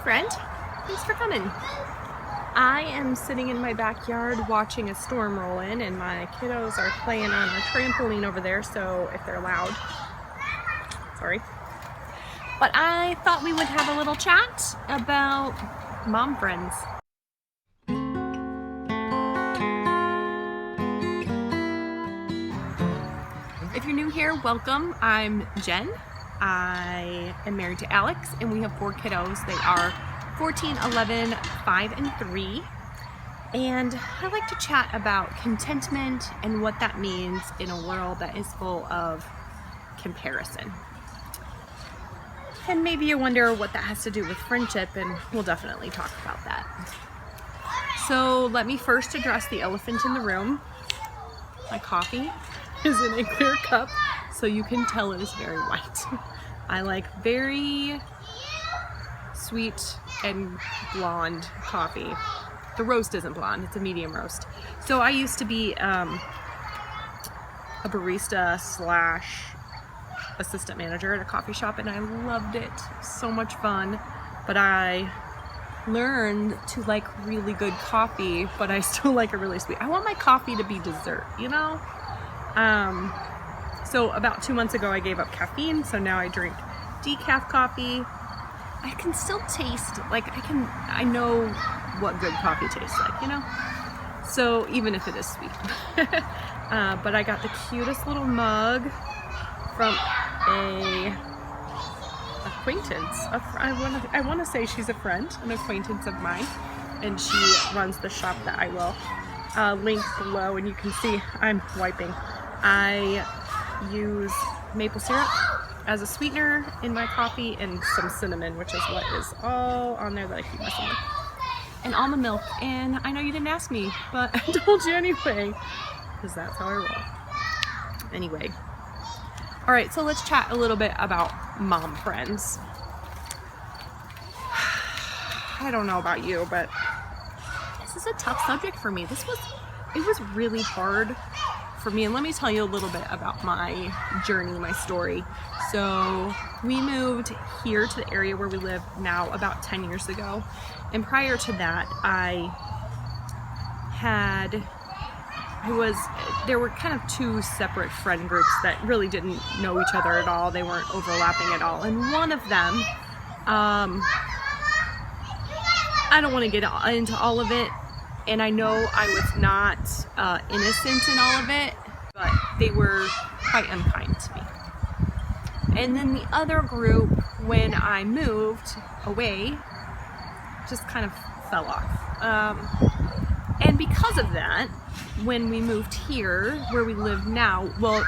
friend. Thanks for coming. I am sitting in my backyard watching a storm roll in, and my kiddos are playing on a trampoline over there, so if they're loud, sorry. But I thought we would have a little chat about mom friends. If you're new here, welcome. I'm Jen. I am married to Alex, and we have 4 kiddos. They are 14, 11, 5, and 3. And I like to chat about contentment and what that means in a world that is full of comparison. And maybe you wonder what that has to do with friendship, and we'll definitely talk about that. So let me first address the elephant in the room. My coffee is in a clear cup, so you can tell it is very white. I like very sweet and blonde coffee. The roast isn't blonde, it's a medium roast. So I used to be a barista slash assistant manager at a coffee shop, and I loved it. So much fun. But I learned to like really good coffee, but I still like it really sweet. I want my coffee to be dessert, you know? So about 2 months ago I gave up caffeine, so now I drink decaf coffee. I can still taste, I know what good coffee tastes like, you know? So even if it is sweet. But I got the cutest little mug from a acquaintance. I want to say she's a friend, an acquaintance of mine, and she runs the shop that I will link below, and you can see I'm wiping. I use maple syrup as a sweetener in my coffee, and some cinnamon, which is what is all on there that I keep messing with, and almond milk. And I know you didn't ask me, but I told you anyway, because that's how I roll. Anyway, all right, so let's chat a little bit about mom friends. I don't know about you, but this is a tough subject for me. It was really hard for me, and let me tell you a little bit about my journey, my story. So we moved here to the area where we live now about 10 years ago, and prior to that there were kind of 2 separate friend groups that really didn't know each other at all. They weren't overlapping at all, and one of them, I don't want to get into all of it, and I know I was not innocent in all of it, but they were quite unkind to me. And then the other group, when I moved away, just kind of fell off. And because of that, when we moved here, where we live now,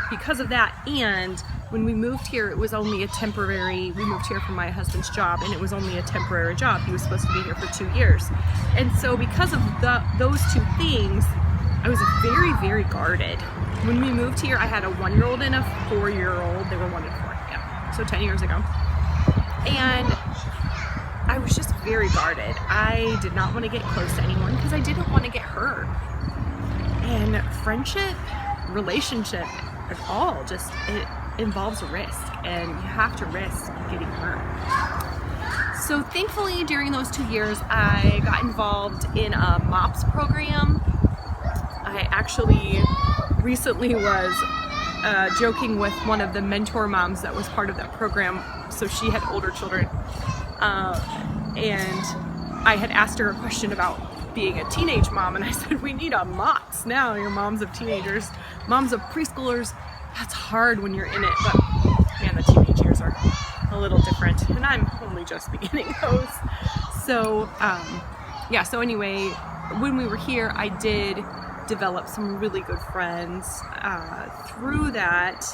because of that, and when we moved here, it was only a temporary, we moved here for my husband's job, and it was only a temporary job. He was supposed to be here for 2 years. And so because of those 2 things, I was very, very guarded. When we moved here, I had a 1-year-old and a 4-year-old. They were 1 and 4, yeah. So 10 years ago. And I was just very guarded. I did not want to get close to anyone because I didn't want to get hurt. And friendship, relationship at all, it involves risk, and you have to risk getting hurt. So thankfully, during those 2 years, I got involved in a MOPS program. I actually recently was joking with one of the mentor moms that was part of that program. So she had older children, and I had asked her a question about being a teenage mom, and I said, we need a MOPS now. You're moms of teenagers, moms of preschoolers. That's hard when you're in it, but man, the teenage years are a little different, and I'm only just beginning those. So yeah, so anyway, when we were here, I did develop some really good friends through that.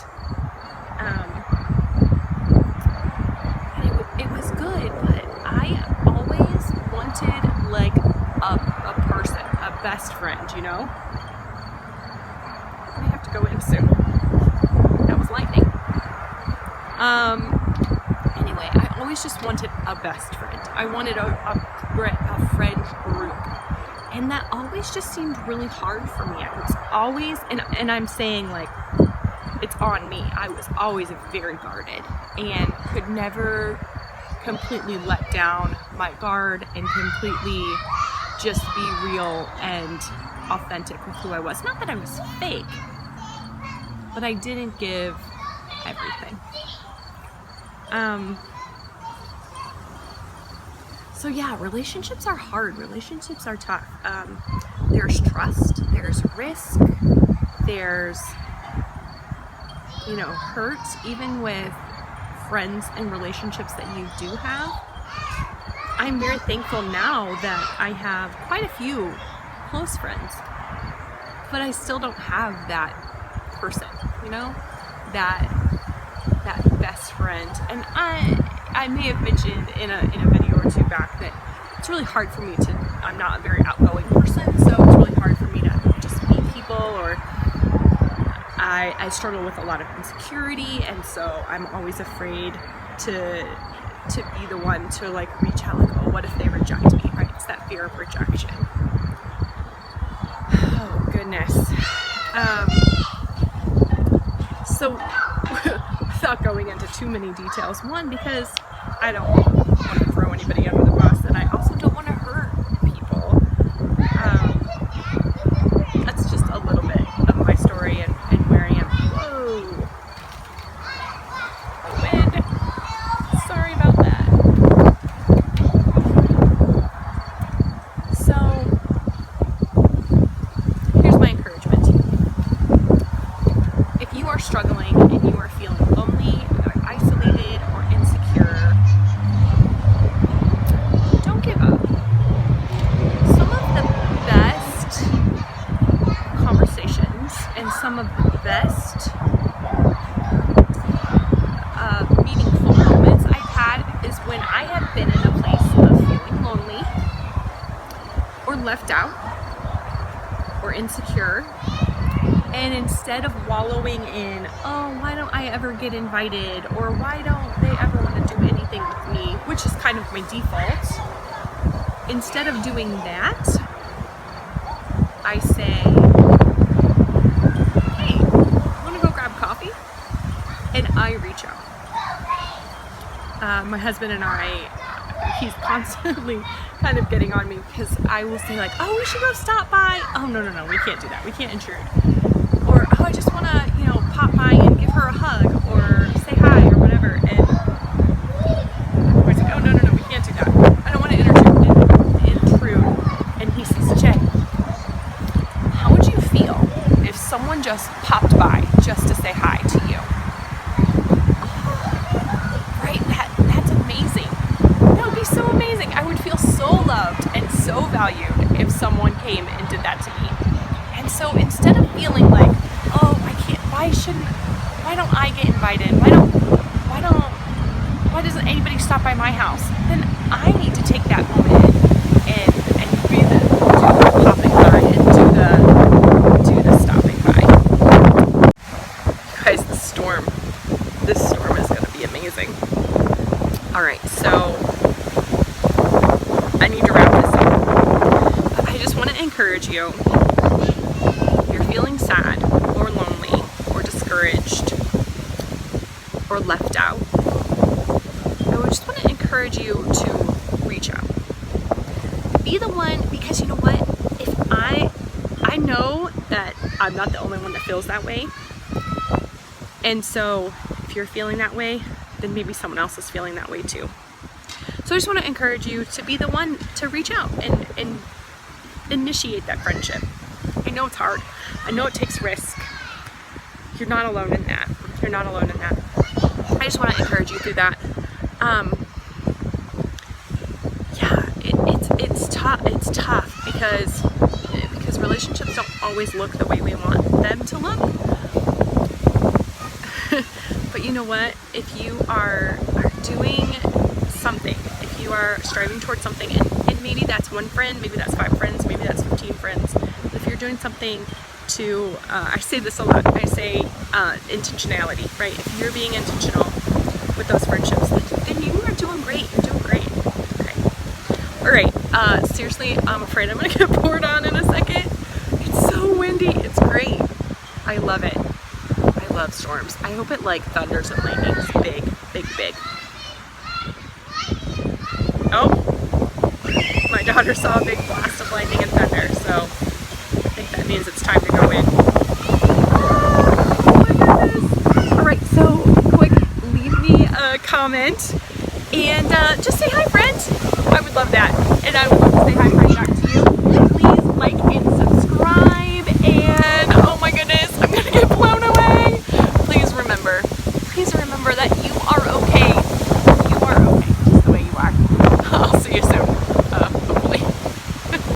It was good, but I always wanted like a person, a best friend, you know? I have to go in soon. That was lightning. Anyway, I always just wanted a best friend. I wanted a friend group. And that always just seemed really hard for me. I was always, and I'm saying like, it's on me. I was always very guarded and could never completely let down my guard and completely just be real and authentic with who I was. Not that I was fake, but I didn't give everything. So yeah, relationships are hard. Relationships are tough. There's trust, there's risk, there's, hurt, even with friends and relationships that you do have. I'm very thankful now that I have quite a few close friends, but I still don't have that person, that best friend. And I may have mentioned in a video or two back that it's really hard for me I'm not a very outgoing person, so it's really hard for me to just meet people, or I struggle with a lot of insecurity, and so I'm always afraid to be the one to reach out, oh, what if they reject me, right? It's that fear of rejection. Oh goodness. So without going into too many details, one, because I don't want to throw anybody under the bus, and I also don't want to hurt people. That's just a little bit of my story and where I am. Whoa. Wind. Sorry about that. So, here's my encouragement to you. If you are struggling and you are feeling lonely, or isolated, or insecure, don't give up. Some of the best conversations and some of the best meaningful moments I've had is when I have been in a place of feeling lonely, or left out, or insecure, and instead of wallowing in, oh, why don't I ever get invited, or why don't they ever want to do anything with me, which is kind of my default, instead of doing that, I say, hey, want to go grab coffee? And I reach out. My husband and I, he's constantly kind of getting on me because I will say oh, we should go stop by. Oh, no, we can't do that. We can't intrude. Or, oh, I just want to, pop by and give her a hug or say hi or whatever. And I was like, oh, no, we can't do that. I don't want to intrude. And he says, Jen, how would you feel if someone just popped by just to say hi to you? Right? That's amazing. That would be so amazing. I would feel so loved and so valued if someone came and did that to me. And so instead of feeling oh, I can't, why don't I get invited? Why doesn't anybody stop by my house? Then I need to take that moment and do the popping by and do the stopping by. Guys, this storm is going to be amazing. Alright, so I need to wrap this up. But I just want to encourage you, if you're feeling sad or lonely or discouraged or left out, I would just want to encourage you to reach out. Be the one, because you know what? If I know that I'm not the only one that feels that way. And so if you're feeling that way, then maybe someone else is feeling that way too. So I just want to encourage you to be the one to reach out and initiate that friendship. I know it's hard. I know it takes risk. You're not alone in that. You're not alone in that. I just want to encourage you through that. It's tough. It's tough because relationships don't always look the way we want them to look. But you know what? If you are doing something, if you are striving towards something, and maybe that's one friend, maybe that's 5 friends, maybe that's 15 friends. If you're doing something to, I say this a lot, I say intentionality, right? If you're being intentional with those friendships, then you are doing great. You're doing great. Okay. All right. Seriously, I'm afraid I'm going to get poured on in a second. It's so windy. It's great. I love it. I love storms. I hope it thunders and lightnings. Big, big, big. Oh, my daughter saw a big blast of lightning and thunder, so I think that means it's time to go in. Oh my goodness. Alright, so quick, leave me a comment and just say hi, friend. I would love that. And I would love to say hi, friend.